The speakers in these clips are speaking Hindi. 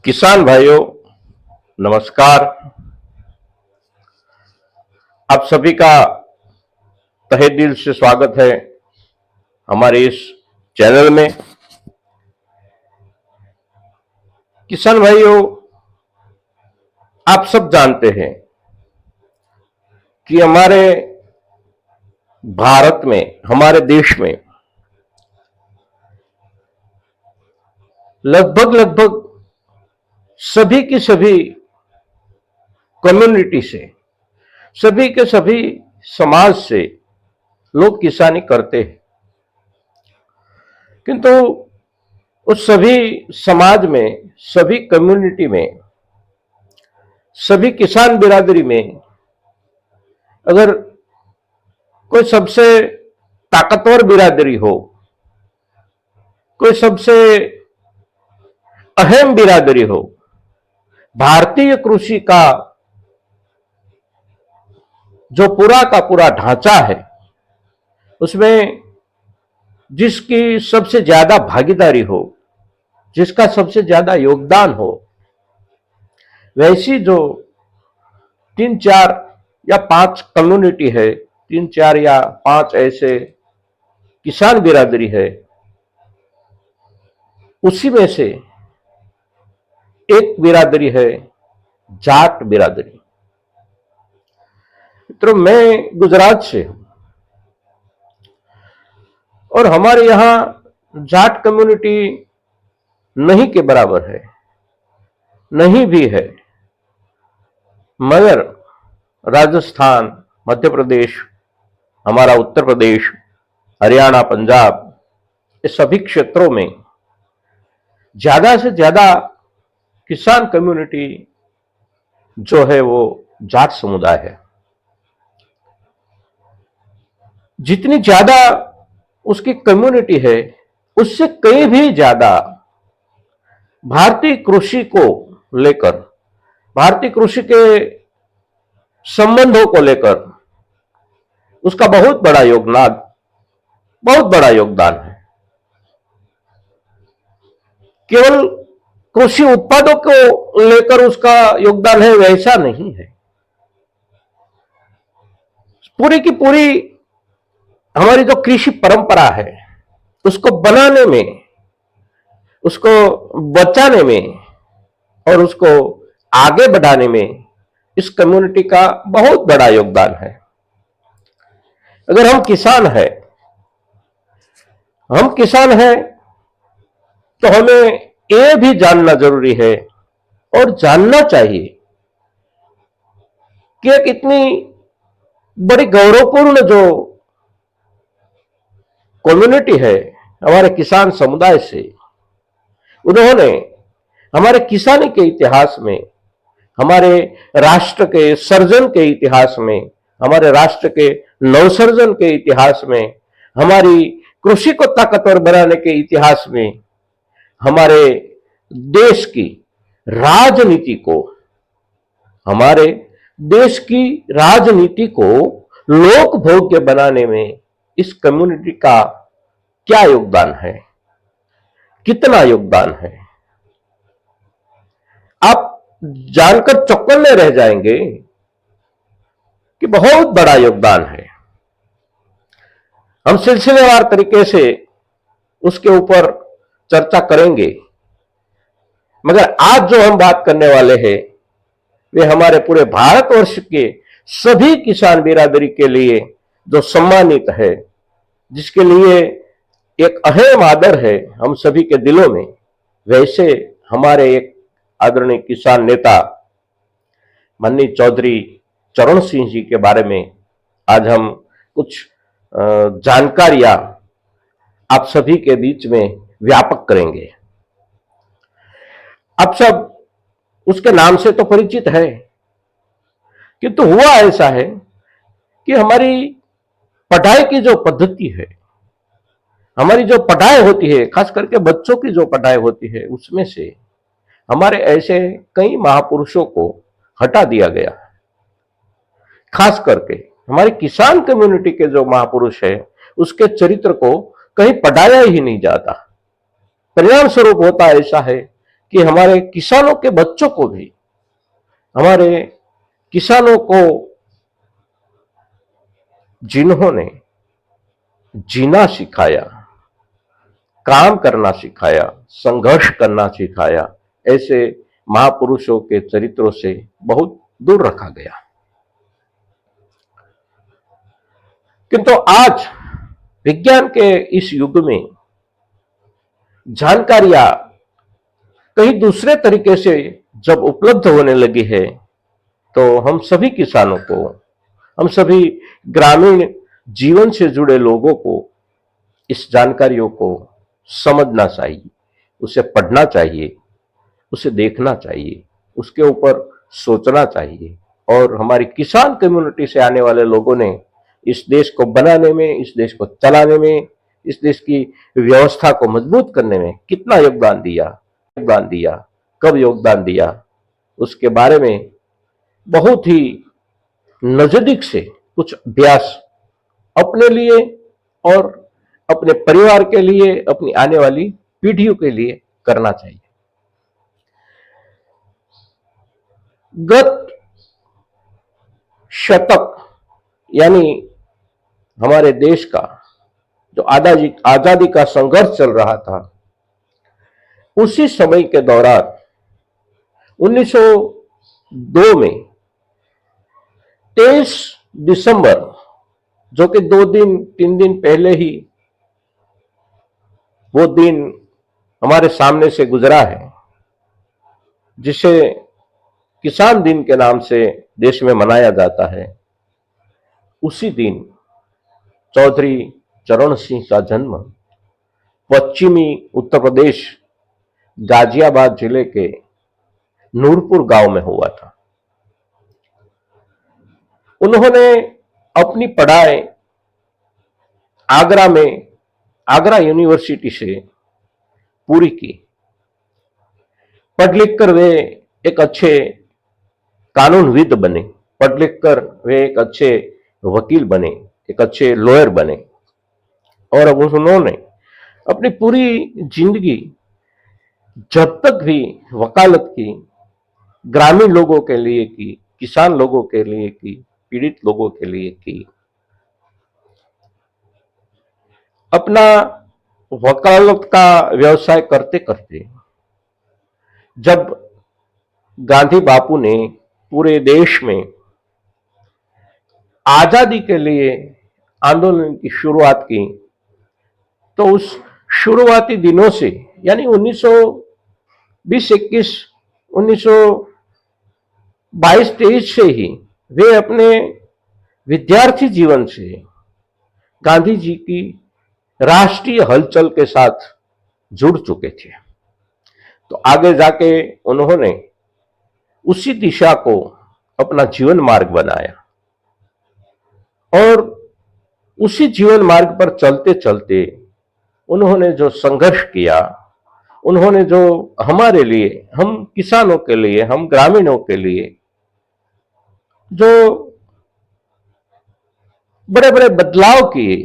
किसान भाइयों, नमस्कार। आप सभी का तहे दिल से स्वागत है हमारे इस चैनल में। किसान भाइयों, आप सब जानते हैं कि हमारे भारत में, हमारे देश में लगभग लगभग सभी की सभी कम्युनिटी से, सभी के सभी समाज से लोग किसानी करते हैं, किंतु उस सभी समाज में, सभी कम्युनिटी में, सभी किसान बिरादरी में अगर कोई सबसे ताकतवर बिरादरी हो, कोई सबसे अहम बिरादरी हो, भारतीय कृषि का जो पूरा का पूरा ढांचा है, उसमें जिसकी सबसे ज्यादा भागीदारी हो, जिसका सबसे ज्यादा योगदान हो, वैसी जो 3-4 या 5 कम्युनिटी है, 3-4 या 5 ऐसे किसान बिरादरी है, उसी में से एक बिरादरी है जाट बिरादरी। मित्रों, मैं गुजरात से हूं और हमारे यहां जाट कम्युनिटी नहीं के बराबर है, नहीं भी है, मगर राजस्थान, मध्य प्रदेश, हमारा उत्तर प्रदेश, हरियाणा, पंजाब, इस सभी क्षेत्रों में ज्यादा से ज्यादा किसान कम्युनिटी जो है वो जाट समुदाय है। जितनी ज्यादा उसकी कम्युनिटी है, उससे कहीं भी ज्यादा भारतीय कृषि को लेकर, भारतीय कृषि के संबंधों को लेकर उसका बहुत बड़ा योगदान है। केवल कृषि उत्पादों को लेकर उसका योगदान है, वैसा नहीं है। पूरी की पूरी हमारी जो कृषि परंपरा है, उसको बनाने में, उसको बचाने में और उसको आगे बढ़ाने में इस कम्युनिटी का बहुत बड़ा योगदान है। अगर हम किसान हैं तो हमें ये भी जानना जरूरी है और जानना चाहिए कि एक इतनी बड़ी गौरवपूर्ण जो कम्युनिटी है हमारे किसान समुदाय से, उन्होंने हमारे किसानी के इतिहास में, हमारे राष्ट्र के सर्जन के इतिहास में, हमारे राष्ट्र के नवसर्जन के इतिहास में, हमारी कृषि को ताकतवर बनाने के इतिहास में, हमारे देश की राजनीति को, हमारे देश की राजनीति को लोक भोग्य बनाने में इस कम्युनिटी का क्या योगदान है, कितना योगदान है, आप जानकर चौकन्ने रह जाएंगे कि बहुत बड़ा योगदान है। हम सिलसिलेवार तरीके से उसके ऊपर चर्चा करेंगे, मगर आज जो हम बात करने वाले हैं वे हमारे पूरे भारतवर्ष के सभी किसान बिरादरी के लिए जो सम्मानित है, जिसके लिए एक अहम आदर है हम सभी के दिलों में, वैसे हमारे एक आदरणीय किसान नेता मन्नी चौधरी चरण सिंह जी के बारे में आज हम कुछ जानकारियां आप सभी के बीच में व्यापक करेंगे। आप सब उसके नाम से तो परिचित है, किंतु हुआ ऐसा है कि हमारी पढ़ाई की जो पद्धति है, हमारी जो पढ़ाई होती है, खास करके बच्चों की जो पढ़ाई होती है, उसमें से हमारे ऐसे कई महापुरुषों को हटा दिया गया। खास करके हमारी किसान कम्युनिटी के जो महापुरुष है, उसके चरित्र को कहीं पढ़ाया ही नहीं जाता। परिणाम स्वरूप होता ऐसा है कि हमारे किसानों के बच्चों को भी, हमारे किसानों को जिन्होंने जीना सिखाया, काम करना सिखाया, संघर्ष करना सिखाया, ऐसे महापुरुषों के चरित्रों से बहुत दूर रखा गया। किंतु आज विज्ञान के इस युग में जानकारियां कहीं दूसरे तरीके से जब उपलब्ध होने लगी है, तो हम सभी किसानों को, हम सभी ग्रामीण जीवन से जुड़े लोगों को इस जानकारियों को समझना चाहिए, उसे पढ़ना चाहिए, उसे देखना चाहिए, उसके ऊपर सोचना चाहिए। और हमारी किसान कम्युनिटी से आने वाले लोगों ने इस देश को बनाने में, इस देश को चलाने में, इस देश की व्यवस्था को मजबूत करने में कितना योगदान दिया, कब योगदान दिया, उसके बारे में बहुत ही नजदीक से कुछ अभ्यास अपने लिए और अपने परिवार के लिए, अपनी आने वाली पीढ़ियों के लिए करना चाहिए। गत शतक यानी हमारे देश का जो आजादी का संघर्ष चल रहा था, उसी समय के दौरान 1902 में 23 दिसंबर, जो कि 2-3 दिन पहले ही वो दिन हमारे सामने से गुजरा है, जिसे किसान दिन के नाम से देश में मनाया जाता है, उसी दिन चौधरी चरण सिंह का जन्म पश्चिमी उत्तर प्रदेश गाजियाबाद जिले के नूरपुर गांव में हुआ था। उन्होंने अपनी पढ़ाई आगरा यूनिवर्सिटी से पूरी की। पढ़ लिख कर वे एक अच्छे कानूनविद बने, पढ़ लिख कर वे एक अच्छे वकील बने, एक अच्छे लॉयर बने। और अब उन्होंने अपनी पूरी जिंदगी जब तक भी वकालत की, ग्रामीण लोगों के लिए की, किसान लोगों के लिए की, पीड़ित लोगों के लिए की। अपना वकालत का व्यवसाय करते करते जब गांधी बापू ने पूरे देश में आजादी के लिए आंदोलन की शुरुआत की, तो उस शुरुआती दिनों से यानी 1920-21, 1922-23 से ही वे अपने विद्यार्थी जीवन से गांधी जी की राष्ट्रीय हलचल के साथ जुड़ चुके थे। तो आगे जाके उन्होंने उसी दिशा को अपना जीवन मार्ग बनाया और उसी जीवन मार्ग पर चलते चलते उन्होंने जो संघर्ष किया, उन्होंने जो हमारे लिए, हम किसानों के लिए, हम ग्रामीणों के लिए जो बड़े बड़े बदलाव किए,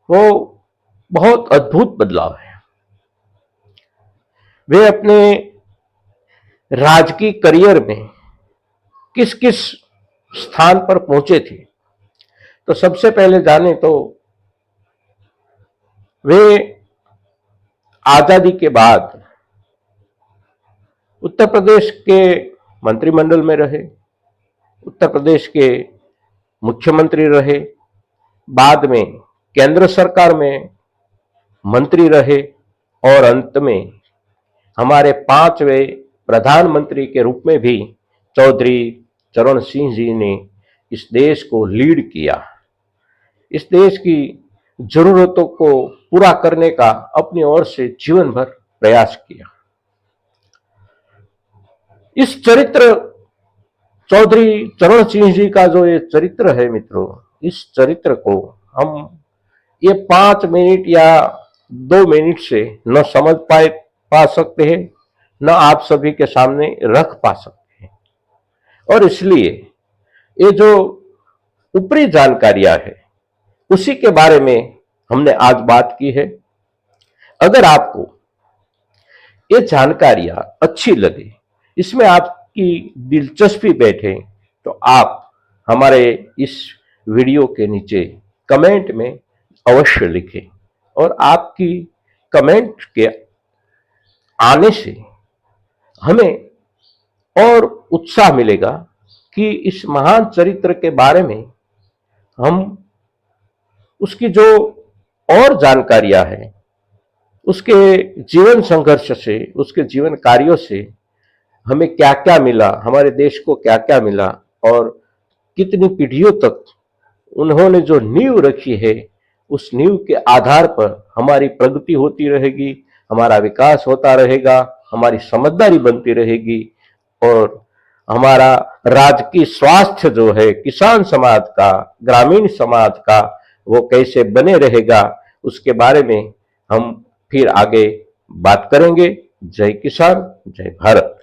वो बहुत अद्भुत बदलाव है। वे अपने राजकीय करियर में किस किस स्थान पर पहुंचे थे, तो सबसे पहले जाने तो वे आजादी के बाद उत्तर प्रदेश के मंत्रिमंडल में रहे, उत्तर प्रदेश के मुख्यमंत्री रहे, बाद में केंद्र सरकार में मंत्री रहे और अंत में हमारे 5वें प्रधानमंत्री के रूप में भी चौधरी चरण सिंह जी ने इस देश को लीड किया। इस देश की जरूरतों को पूरा करने का अपनी ओर से जीवन भर प्रयास किया। इस चरित्र, चौधरी चरण सिंह जी का जो ये चरित्र है मित्रों, इस चरित्र को हम ये 5 मिनट या 2 मिनट से न समझ पा सकते हैं, न आप सभी के सामने रख पा सकते हैं। और इसलिए ये जो ऊपरी जानकारियां है, उसी के बारे में हमने आज बात की है। अगर आपको ये जानकारियां अच्छी लगे, इसमें आपकी दिलचस्पी बैठे, तो आप हमारे इस वीडियो के नीचे कमेंट में अवश्य लिखें। और आपकी कमेंट के आने से हमें और उत्साह मिलेगा कि इस महान चरित्र के बारे में हम उसकी जो और जानकारियां हैं, उसके जीवन संघर्ष से, उसके जीवन कार्यों से हमें क्या क्या मिला, हमारे देश को क्या क्या मिला, और कितनी पीढ़ियों तक उन्होंने जो नींव रखी है, उस नींव के आधार पर हमारी प्रगति होती रहेगी, हमारा विकास होता रहेगा, हमारी समझदारी बनती रहेगी, और हमारा राजकीय स्वास्थ्य जो है किसान समाज का, ग्रामीण समाज का, वो कैसे बने रहेगा, उसके बारे में हम फिर आगे बात करेंगे। जय किसान, जय भारत।